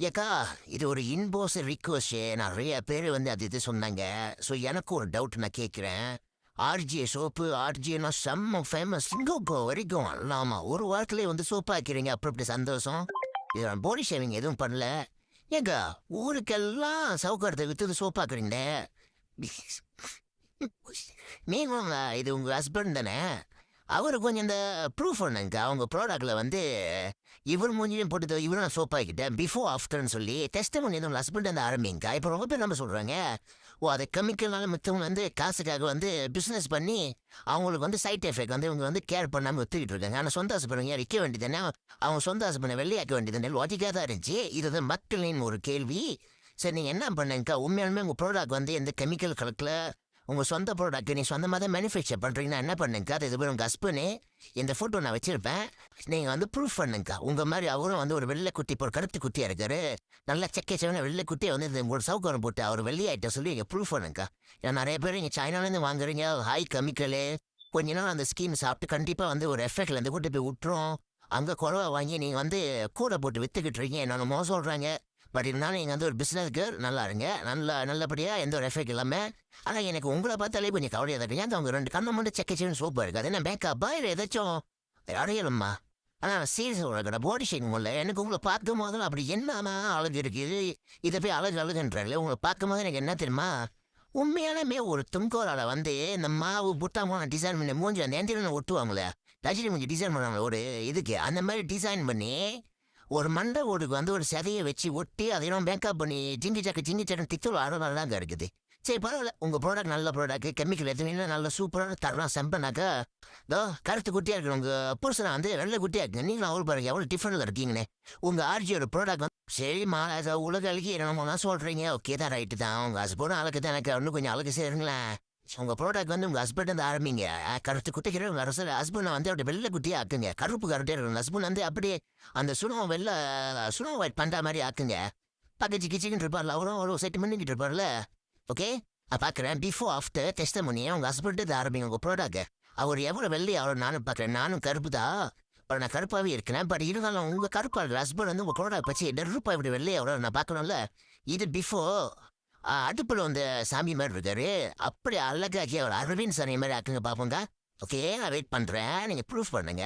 ஏக்கா இது ஒரு இன்போஸ் ரிக்வஸ்ட். நிறைய பேர் வந்து அது இது சொன்னாங்க. ஸோ எனக்கு ஒரு டவுட் நான் கேட்குறேன். ஆர்ஜே சோப்பு ஆர்ஜேனா செம்ம ஃபேமஸ் இங்கோ வரைக்கும் ஆமாம் ஒரு வாரத்துலேயே வந்து சோப்பு ஆக்கிறீங்க. அப்படி இப்படி சந்தோஷம். இது நான் பாடி ஷேவிங் எதுவும் பண்ணல. ஏக்கா ஊருக்கெல்லாம் சவுக்காரத்தை விற்று சோப்பாக்குறீங்க. நீங்களும் இது உங்கள் ஹஸ்பண்ட் தானே? அவரு கொஞ்சம் இந்த ப்ரூஃப் பண்ணுங்க. அவங்க ப்ராடக்ட்ல வந்து இவர் மூஞ்சிலையும் போட்டு இவரும் நான் சோப்பாக்கிட்டேன் பிஃபோர் ஆஃப்டர்னு சொல்லி டெஸ்ட் பண்ணி உங்கள் ஹஸ்பண்ட் வந்து ஆரம்பிங்க. இப்போ ரொம்ப பேர் நம்ம சொல்கிறாங்க, ஓ அதை கெமிக்கல்னால மித்தவங்க வந்து காசுக்காக வந்து பிஸ்னஸ் பண்ணி அவங்களுக்கு வந்து சைட் எஃபெக்ட் வந்து இவங்க வந்து கேர் பண்ணாமல் வித்துக்கிட்டு இருக்காங்க. ஆனால் சொந்த ஹஸ்பண்ட் விற்க வேண்டியதானே, அவங்க சொந்த ஹஸ்பண்டை வெள்ளையாக்க வேண்டியதானே? லாஜிக்காக தான் இருந்துச்சு. இது வந்து மக்களின் ஒரு கேள்வி. சரி நீங்கள் என்ன பண்ணுங்கக்கா, உண்மையாலுமே உங்கள் ப்ராடக்ட் வந்து எந்த கெமிக்கல் கலக்கல, உங்கள் சொந்த ப்ராடக்ட் நீ சொந்தமாக தான் மேனுஃபேக்சர் பண்ணுறீங்கன்னா என்ன பண்ணுங்கக்கா, அது இது உங்கள் ஹஸ்பண்ட் இந்த ஃபோட்டோ நான் வச்சுருப்பேன், நீங்கள் வந்து ப்ரூஃப் பண்ணுங்கக்கா. உங்கள் மாதிரி அவரும் வந்து ஒரு வெள்ளை குட்டி இப்போ ஒரு கருத்து குட்டியாக இருக்காரு, நல்லா செக்கச்சவன வெள்ளை குட்டியை வந்து இந்த ஒரு சவுக்காரம் போட்டு அவர் வெள்ளையாயிட்ட சொல்லி நீங்கள் ப்ரூஃப் பண்ணுங்கக்கா. ஏன்னா நிறைய பேர் இங்கே சைனாலேருந்து வாங்குறீங்க ஹை கெமிக்கலு, கொஞ்ச நாள் அந்த ஸ்கீம் சாப்பிட்டு கண்டிப்பாக வந்து ஒரு எஃபெக்ட்லேருந்து கூட்டு போய் விட்டுரும். அங்கே குறவை வாங்கி நீங்கள் வந்து கூட போட்டு விற்றுக்கிட்டு இருக்கீங்க. என்னென்ன மோசம் சொல்கிறாங்க. பட் இருந்தாலும் நீங்கள் வந்து ஒரு பிஸ்னஸ்க்கு நல்லா இருங்க, நல்லபடியாக எந்த ஒரு எஃபெக்ட் இல்லாமல். ஆனால் எனக்கு உங்களை பார்த்தாலே கொஞ்சம் கவலையாக தான். ஏன் அவங்க ரெண்டு கண்ணை மட்டும் செக்கச்சின்னு சூப்பர் இருக்காது. என்ன மேக்கப்பா இல்லை ஏதாச்சும் அடையலும்மா? ஆனால் சீரியஸ் உலகட பாடி ஷேக் முடியல. எனக்கு உங்களை பார்க்கும் போதில் அப்படி என்னன்னா அழகு இருக்குது. இதை போய் அழகுன்றாங்களே. உங்களை பார்க்கும் போது எனக்கு என்ன தெரியுமா, உண்மையாலுமே ஒரு தும்கோரால வந்து இந்த மாவு புட்டாமான டிசைன் பண்ணி மூஞ்சி அந்த எந்திரனை ஒட்டுவாங்களே, ரஜினி மூஞ்சி டிசைன் பண்ணுவாங்களே ஒரு இதுக்கு, அந்த மாதிரி டிசைன் பண்ணி ஒரு மண்டை ஓடுக்கு வந்து ஒரு சதையை வச்சு ஒட்டி அதையும் மேக்கப் பண்ணி ஜிங்கி சக்கன்னு தித்துல ஆடுறது தாங்க இருக்குது. சரி பரவாயில்ல, உங்கள் ப்ராடக்ட் நல்ல ப்ராடக்ட், கெமிக்கல் எதுவுமே நல்ல சூப்பரான தரலாம் செம்பனாக்கா. இதோ கருத்து குட்டியாக இருக்கு உங்கள் புருஷனை வந்து வெள்ளை குட்டியாக இருக்குங்க. நீங்களும் அவள் பாருங்க எவ்வளோ டிஃப்ரெண்டில் இருக்கீங்கண்ணே. உங்கள் ஆர்ஜியோட ப்ராடக்ட் வந்து சரிம்மா உலக அழகி என்னமோ சொல்கிறீங்க. ஓகே தான், ரைட்டு தான். உங்கள் ஹஸ்பண்டும் அழகு தான், எனக்கு இன்னும் கொஞ்சம் அழகு சேருங்களேன். உங்கள் ப்ராடக்ட் வந்து உங்கள் ஹஸ்பண்ட் வந்து ஆரம்பிங்க. கருத்து குட்டிக்கிற உங்கள் அரசு ஹஸ்பண்டை வந்து அப்படி வெள்ளை குட்டியாக ஆக்குங்க. கருப்பு கருட்டே இருக்கும் ஹஸ்பண்ட் வந்து அப்படியே அந்த சுனம் வெள்ளை சுனம் ஒயிட் பண்ணுற மாதிரி ஆக்குங்க. பக்கச்சு கிச்சிக்கிட்டு இருப்பார்ல, அவரும் ஒரு செட் பண்ணிக்கிட்டு இருப்பார்ல. ஓகே பார்க்குறேன். பிஃபோர் ஆஃப்டர் டெஸ்ட் பண்ணி உங்கள் ஹஸ்பண்ட் இது ஆரம்பிங்க உங்கள் ப்ராடக்ட். அவர் எவ்வளோ வெள்ளை அவர் நானும் பார்க்குறேன். நானும் கருப்பு தான், அவர் நான் கருப்பாகவே இருக்கிறேன். பட் இருந்தாலும் உங்கள் கருப்பாக ஹஸ்பண்ட் வந்து உங்கள் ப்ராடக்ட் பற்றி டெருப்பா இப்படி வெள்ளையை அவரை நான் பார்க்கணும்ல. இது பிஃபோர் அடுப்பில் வந்து சாமி மாதிரி இருக்காரு, அப்படி அழகாக்கி அவர் அரவிந்த் சாமி மாதிரி ஆக்குங்க பார்ப்போங்க. ஓகே நான் வெயிட் பண்ணுறேன், நீங்கள் ப்ரூஃப் பண்ணுங்க.